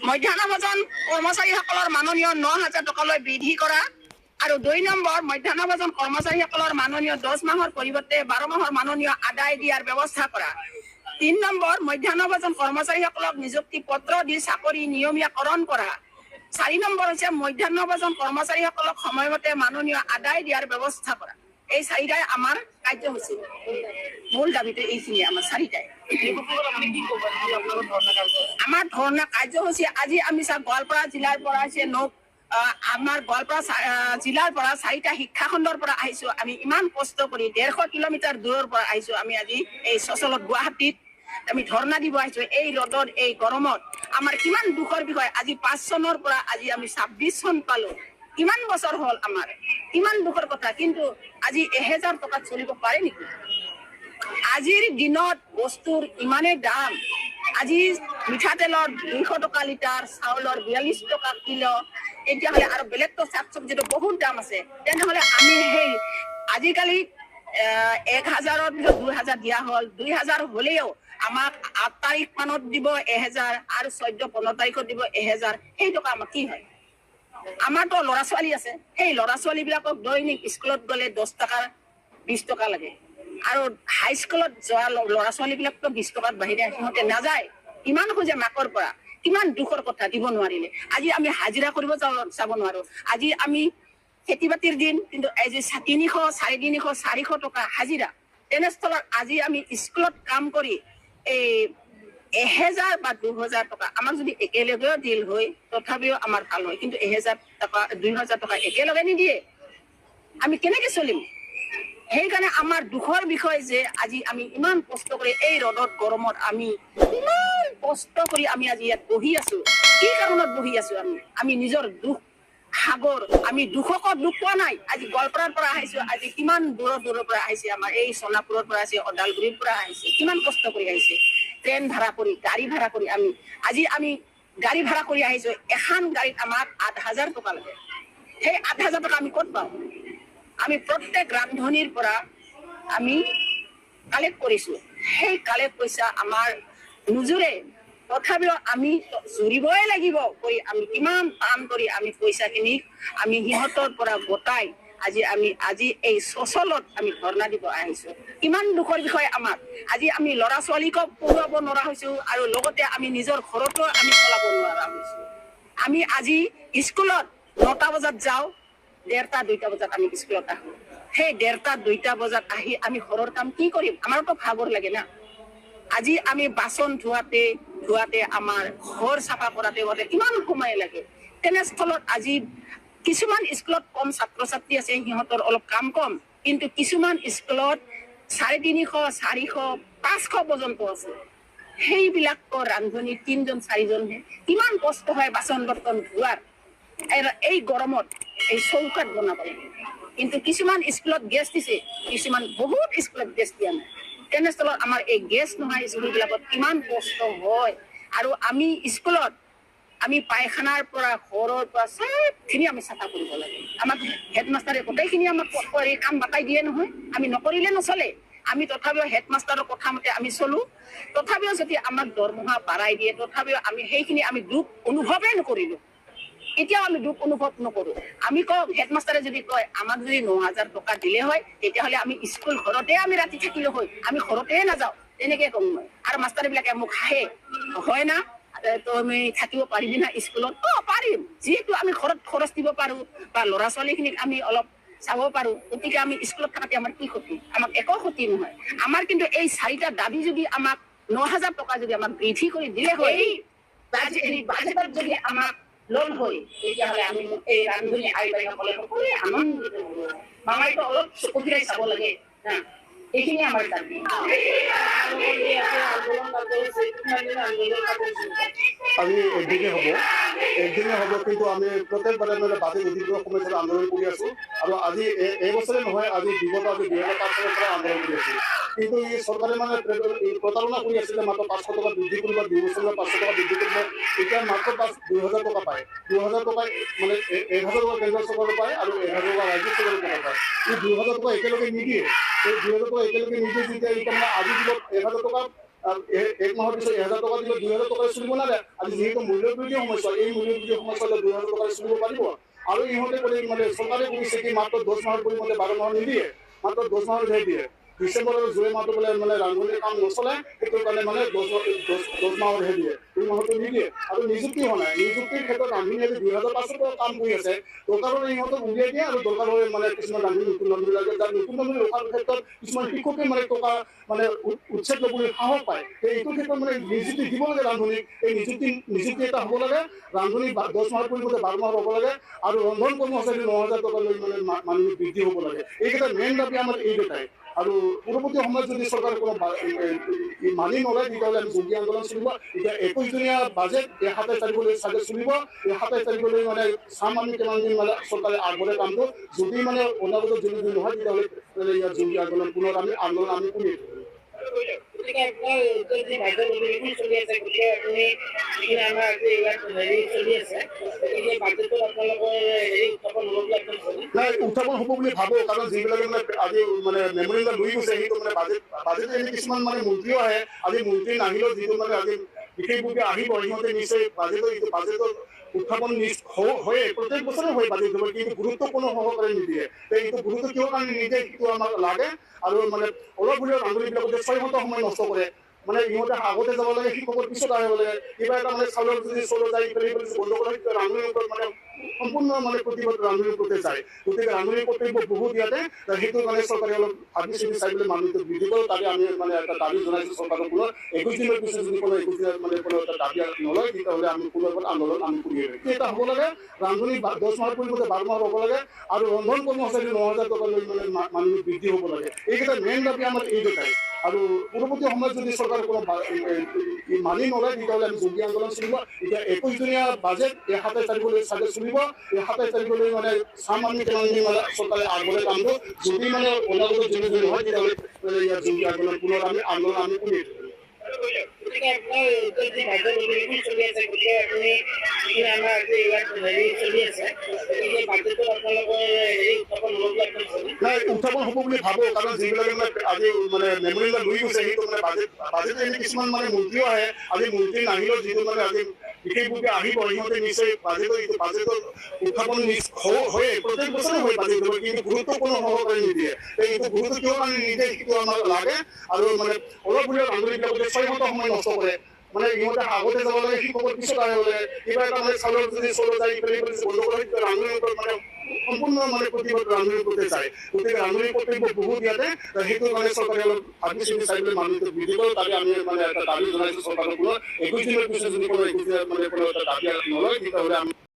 মধ্যাহ্ন ভোজন কৰ্মচাৰীসকলৰ মাননীয় ৯,০০০ টকালৈ বৃদ্ধি কৰা আৰু ২ নম্বৰ মধ্যাহ্ন ভোজন কৰ্মচাৰীসকলৰ মাননীয় ১০ মাহৰ পৰিৱৰ্তে ১২ মাহৰ মাননীয় আদায় দিয়াৰ ব্যৱস্থা কৰা। ৩ নম্বৰ মধ্যাহ্ন ভোজন কৰ্মচাৰীসকলক নিযুক্তি পত্ৰ দি চাকৰি নিয়মীয়াকৰণ কৰা। ৪ নম্বৰ হৈছে মধ্যাহ্ন ভোজন কৰ্মচাৰীসকলক সময়মতে মাননীয় আদায় দিয়াৰ ব্যৱস্থা কৰা। এই চাৰিটাই আমাৰ কাৰ্যসূচী। মূল দাবীটো এইখিনিয়ে আমাৰ চাৰিটাই। আমাৰ ধৰ্ণা কাৰ্যসূচী আজি আমি গোৱালপাৰা জিলাৰ পৰা হৈছে আমাৰ গোৱালপাৰা জিলাৰ পৰা 4টা শিক্ষাখণ্ডৰ পৰা আহিছো। আমি ইমান কষ্ট কৰি 150 কিলোমিটাৰ দূৰৰ পৰা আহিছো। আমি আজি এই চচলত গুৱাহাটীত আমি ধৰ্ণা দিব আহিছো। এই ৰ'দত এই গৰমত আমাৰ কিমান দুখৰ বিষয়। আজি 5 চনৰ পৰা আজি আমি 26 চন পালো। কিমান বছৰ হ'ল আমাৰ, কিমান দুখৰ কথা। কিন্তু আজি 1000 টকাত চলিব পাৰে নেকি? আজিৰ দিনত বস্তুৰ ইমানেই দাম। আজি মিঠাতেলৰ 200 টকা লিটাৰ, চাউলৰ 42 টকা কিলো। তেতিয়াহ'লে আৰু বেলেগতো শাক চব্জিটো বহুত দাম আছে। তেনেহ'লে আমি সেই আজিকালি 1000ৰ ভিতৰত 2000 দিয়া হ'ল। 2000 হ'লেও আমাক 8 তাৰিখ মানত দিব 1000 আৰু 14-15 তাৰিখত দিব 1000। সেই টকা আমাৰ কি হয়? আমাৰতো ল'ৰা ছোৱালী আছে। সেই ল'ৰা ছোৱালীবিলাকক দৈনিক স্কুলত গ'লে 10 টকা 20 টকা লাগে। আৰু হাইস্কুলত যোৱা ল'ৰা ছোৱালীবিলাকতো 20 টকাত বাহিৰে সিহঁতে নাযায়। ইমান খোজে মাকৰ পৰা, কিমান দুখৰ কথা দিব নোৱাৰিলে। আজি আমি হাজিৰা কৰিব যাব নোৱাৰো। আজি আমি খেতি বাতিৰ দিন, কিন্তু এই যে 300, 350, 400 টকা হাজিৰা। তেনেস্থলত আজি আমি স্কুলত কাম কৰি এই 1000 বা 2000 টকা আমাক যদি একেলগেও দিল হয় তথাপিও আমাৰ ভাল হয়। কিন্তু 1000 টকা 2000 টকা একেলগে নিদিয়ে। আমি কেনেকে চলিম? সেইকাৰণে আমাৰ দুখৰ বিষয় যে আজি আমি ইমান কষ্ট কৰি এই ৰ'দত গৰমত আমি ইমান কষ্ট কৰি আমি আজি ইয়াত বহি আছো। কি কাৰণত বহি আছো? আমি নিজৰ দুখ সাগৰ, আমি দুখকত দুখ পোৱা নাই। আজি গোৱালপাৰাৰ পৰা আহিছো। আজি কিমান দূৰৰ পৰা আহিছে। আমাৰ এই সোণাপুৰৰ পৰা আহিছে, ওদালগুৰিৰ পৰা আহিছে। কিমান কষ্ট কৰি আহিছে। ট্ৰেইন ভাড়া কৰি, গাড়ী ভাড়া কৰি আজি আমি গাড়ী ভাড়া কৰি আহিছো। এখন গাড়ীত আমাক 8000 টকা লাগে। সেই 8000 টকা আমি ক'ত পাওঁ? আমি প্ৰত্যেক ৰান্ধনিৰ পৰা আমি কালেক্ট কৰিছো। সেই কালেক্ট পইচা আমাৰ নুজুৰে। তথাপিও আমি জুৰিবই লাগিব কৰি আমি কিমান কাম কৰি আমি পইচাখিনি আমি সিহঁতৰ পৰা গোটাই আজি এই চচলত আমি ধৰ্ণা দিব আহিছো। কিমান দুখৰ বিষয় আমাৰ। আজি আমি ল'ৰা ছোৱালীকো পঢ়ুৱাব নোৱাৰা হৈছো আৰু লগতে আমি নিজৰ ঘৰতো আমি চলাব নোৱাৰা হৈছো। আমি আজি স্কুলত 9টা বজাত যাওঁ, 1:30, 2টা বজাত আমি স্কুলত আহো। সেই 1:30, 2টা বজাত আহি আমি ঘৰৰ কাম কি কৰিম? আমাৰতো ভাগৰ লাগে না। আজি আমি বাচন ধোৱাতে আমাৰ ঘৰ চাফা কৰাতে কিমান সময় লাগে। তেনেস্থলত আজি কিছুমান স্কুলত কম ছাত্ৰ ছাত্ৰী আছে, সিহঁতৰ অলপ কাম কম। কিন্তু কিছুমান স্কুলত 350, 400, 500 পৰ্যন্ত আছে। সেইবিলাকৰ ৰান্ধনি 3জন 4জনহে। কিমান কষ্ট হয় বাচন বৰ্তন ধোৱাৰ। এই গৰমত এই চৌকাত বনাব লাগে। কিন্তু কিছুমান স্কুলত গেছ দিছে, কিছুমান বহুত স্কুলত গেছ দিয়া নাই। তেনেস্থলত আমাৰ এই গেছ নহয় স্কুলবিলাকত কিমান কষ্ট হয়। আৰু আমি স্কুলত আমি পায়খানাৰ পৰা ঘৰৰ পৰা চবখিনি আমি চাফা কৰিব লাগে। আমাক হেডমাষ্টাৰে গোটেইখিনি আমাক কাম বাতাই দিয়ে নহয়। আমি নকৰিলে নচলে। আমি তথাপিও হেডমাষ্টাৰৰ কথা মতে আমি চলো। তথাপিও যদি আমাক দৰমহা বাঢ়াই দিয়ে, তথাপিও আমি সেইখিনি আমি দুখ অনুভৱেই নকৰিলো। এতিয়াও আমি দুখ অনুভৱ নকৰো। আমি কওঁ, হেডমাষ্টাৰে যদি কয় আমাক যদি 9000 টকা দিলে হয় তেতিয়াহ'লে আমি স্কুল ঘৰতে আমি ৰাতি থাকিলো হয়, আমি ঘৰতে নাযাওঁ। তেনেকে কম মই। আৰু মাষ্টাৰবিলাকে মোক হাঁহে, হয় না তুমি থাকিব পাৰিবি না স্কুলত? পাৰিম। যিহেতু আমি ঘৰত খৰচ দিব পাৰো বা ল'ৰা ছোৱালীখিনিক আমি অলপ চাব পাৰো, গতিকে আমি স্কুলত থকাতে আমাৰ কি ক্ষতি? আমাক একো ক্ষতি নহয়। আমাৰ কিন্তু এই 4টা দাবী যদি আমাক 9000 টকা যদি আমাক বৃদ্ধি কৰি দিলে হয়, বাজেটত যদি আমাক লোন হয়, তেতিয়াহ'লে আমি এই ৰান্ধনি আই বাইসকলে সকলোৱে আনন্দিত হলো। মামাইতো অলপ চকু ফিৰাই চাব লাগে। এইখিনি আমাৰ দাবী। আমি একদিনে হ'ব, কিন্তু আমি প্ৰত্যেকবাৰে বাজেট অধিগ্ৰহণ সমস্যাৰ আন্দোলন কৰি আছো। আৰু আজি এই বছৰে নহয়, আজি বিগত 2005 চনৰ পৰা আন্দোলন কৰি আছো। কিন্তু এই চৰকাৰে প্ৰতাৰণা কৰি আছিলে। মাত্ৰ 500 টকা বৃদ্ধি কৰিব, 2 বছৰৰ 500 টকা বৃদ্ধি কৰিব। এতিয়া মাত্ৰ 2000 টকা পায়। 2000 টকা 1000 টকা কেন্দ্ৰ চৰকাৰে পায় আৰু 1000 টকা ৰাজ্য চৰকাৰে পায়। এই 2000 টকা একেলগে নিদিয়ে। এই 2000 টকা একেলগে নিদিয়ে যেতিয়া আজি দিব 1000 টকা এক মাহৰ পিছত 1000 টকা দিলে 2000 টকা চলিব নালাগে আজি যেহেতু মূল্যবৃদ্ধি সমস্যা এই মূল্যবৃদ্ধি সমস্যা 2000 টকা চলিব পাৰিব আৰু ইহঁতে মানে চৰকাৰে কৰিছে কি মাত্ৰ 10 মাহৰ পৰিৱৰ্তে 12 মাহ নিদিয়ে মাত্ৰ 10 মাহৰ দিয়ে ডিসেম্বৰ আৰু জুলাই মাহটো বোলে মানে ৰান্ধনিৰ কাম নচলে সেইটো কাৰণে মানে 10 মাহৰ দিয়ে এই মাহটো নিদিয়ে আৰু নিযুক্তি হোৱা নাই নিযুক্তিৰ ক্ষেত্ৰত ৰান্ধনিয়ে 2005 পৰা কাম কৰি আছে দৰকাৰৰ ইহঁতক উলিয়াই দিয়ে আৰু দৰকাৰ হ'লে মানে কিছুমান ৰান্ধনি নতুন ৰান্ধনি লাগে যাৰ নতুন ৰান্ধনি ৰখাৰ ক্ষেত্ৰত কিছুমান শিক্ষকে মানে টকা মানে উচ্ছেদ ল'বলৈ সাহস পায় এইটো ক্ষেত্ৰত মানে নিযুক্তি দিব লাগে ৰান্ধনিক এই নিযুক্তি এটা হ'ব লাগে ৰান্ধনি 10 মাহৰ পৰিৱৰ্তে 12 মাহ হ'ব লাগে আৰু ৰন্ধন কৰ্মচাৰী 9000 টকা লৈ মানে মানুহ বৃদ্ধি হ'ব লাগে এইকেইটা মেইন দাবী আমাৰ এইকেইটাই আৰু পৰৱৰ্তী সময়ত যদি চৰকাৰে কোনো মানি নলয় তেতিয়াহ'লে আমি জঙ্গী আন্দোলন চলিব এতিয়া 21 দিনীয়া বাজেট এই 27 তাৰিখলৈ চাগে চলিব এই 27 তাৰিখলৈ মানে চাম আমি কিমান দিন মানে চৰকাৰে আগবঢ়াই কামটো যদি মানে অনাগত যদি নহয় তেতিয়াহ'লে ইয়াত জঙ্গী আন্দোলন পুনৰ আমি কৰিম গতিকে আপোনাৰ যি বাজেট অধিৱেশন চলি আছে গতিকে আপুনি আমাৰ হেৰি চলি আছে গতিকে বাজেটত আপোনালোকৰ হেৰি উত্থাপন হ'ব বুলি আপুনি ভাবে নাই উত্থাপন হ'ব বুলি ভাবো কাৰণ যিবিলাকে মানে আজি মানে মেমৰিয়েল লৈ গৈছে সেইটো মানে বাজেট এনে কিছুমান মানে মন্ত্ৰীও আহে আজি মন্ত্ৰী নাহিলেও যিটো মানে আজি বিশেষভাৱে আহিব সিহঁতে নিশ্চয় বাজেটৰ উত্থাপন হয়ে প্ৰত্যেক বছৰে হয় বাজেট কিন্তু গুৰুত্ব কোনো সহকাৰে নিদিয়ে এইটো গুৰুত্ব কিয় কাৰণে নিদিয়ে সেইটো আমাক লাগে আৰু মানে অলপ হ'লেও ৰান্ধনিবিলাকে 6 ঘণ্টা সময় নষ্ট কৰে মানে ইহঁতে আগতে যাব লাগে শিক্ষকৰ পিছত আহিব লাগে কিবা এটা মানে চাউলৰ যদি চলো যায় বন্ধ কৰা ৰান্ধনিৰ ওপৰত মানে সম্পূৰ্ণ মানে প্ৰতিবাদ ৰান্ধনিৰ প্ৰতি যায় গতিকে ৰান্ধনিৰ কৰ্তব্য বহুত ইয়াতে সেইটো মানে চৰকাৰে অলপ ভাবি চিন্তি চাই পেলাই মানুহটো বৃদ্ধি কৰে তাকে আমি মানে এটা দাবী জনাইছোঁ চৰকাৰৰ পুনৰ 21 দিনৰ পিছত যদি কোনো 21 দিনত মানে কোনো এটা দাবী নলয় তেতিয়াহ'লে আমি পুনৰ আন্দোলন আমি কৰি এটা হ'ব লাগে ৰান্ধনি 10 মাহৰ পৰিৱৰ্তে 12 মাহ হ'ব লাগে আৰু ৰন্ধন কৰ্মচাৰী 9000 টকা লৈ মানে মানুহ বৃদ্ধি হ'ব লাগে এইকেইটা মেইন দাবী আমাৰ এইকেইটাই আৰু পৰৱৰ্তী সময়ত যদি চৰকাৰে কোনো মানি নলয় তেতিয়াহ'লে আমি জঙ্গী আন্দোলন চলিব এতিয়া 21 দিনীয়া বাজেট এই 27 তাৰিখলৈ চাগে চলিব এই 27 তাৰিখলৈ মানে চাম আমি কিমান দিন মানে চৰকাৰে আগবঢ়াই কামটো যদি মানে অনাগত যদি নহয় তেতিয়াহ'লে ইয়াত জঙ্গী আন্দোলন পুনৰ আমি কৰিম গতিকে আপোনাৰ যি বাজেট অধিৱেশন চলি আছে গতিকে আপুনি আমাৰ হেৰি চলি আছে গতিকে বাজেটত আপোনালোকৰ হেৰি উত্থাপন হ'ব বুলি আপুনি ভাবে নাই উত্থাপন হ'ব বুলি ভাবো কাৰণ যিবিলাকে মানে আজি মানে মেমৰিয়েল লৈ গৈছে সেইটো মানে বাজেট এনে কিছুমান মানে মন্ত্ৰীও আহে আজি মন্ত্ৰী নাহিলেও যিটো মানে আজি বিশেষভাৱে আহিব সিহঁতে নিশ্চয় বাজেটৰ উত্থাপন হয়ে প্ৰত্যেক বছৰে হয় বাজেট কিন্তু গুৰুত্ব কোনো সহকাৰে নিদিয়ে এইটো গুৰুত্ব কিয় কাৰণে নিদিয়ে সেইটো আমাক লাগে আৰু মানে অলপ হ'লেও ৰান্ধনিবিলাকে 6 ঘণ্টা সময় নষ্ট কৰে মানে ইহঁতে আগতে যাব লাগে শিক্ষকৰ পিছত আহিব লাগে কিবা এটা মানে চাউলৰ যদি চলো যায় বন্ধ কৰা ৰান্ধনিৰ ওপৰত মানে সম্পূৰ্ণ মানে প্ৰতিবাদ ৰান্ধনিৰ প্ৰতি যায় গতিকে ৰান্ধনিৰ কৰ্তব্য বহুত ইয়াতে সেইটো মানে চৰকাৰে অলপ ভাবি চিন্তি চাই পেলাই মানুহটো বৃদ্ধি কৰে তাকে আমি মানে এটা দাবী জনাইছোঁ চৰকাৰৰ পুনৰ 21 দিনৰ পিছত যদি কোনো 21 দিনত মানে কোনো এটা দাবী নলয় তেতিয়াহ'লে আমি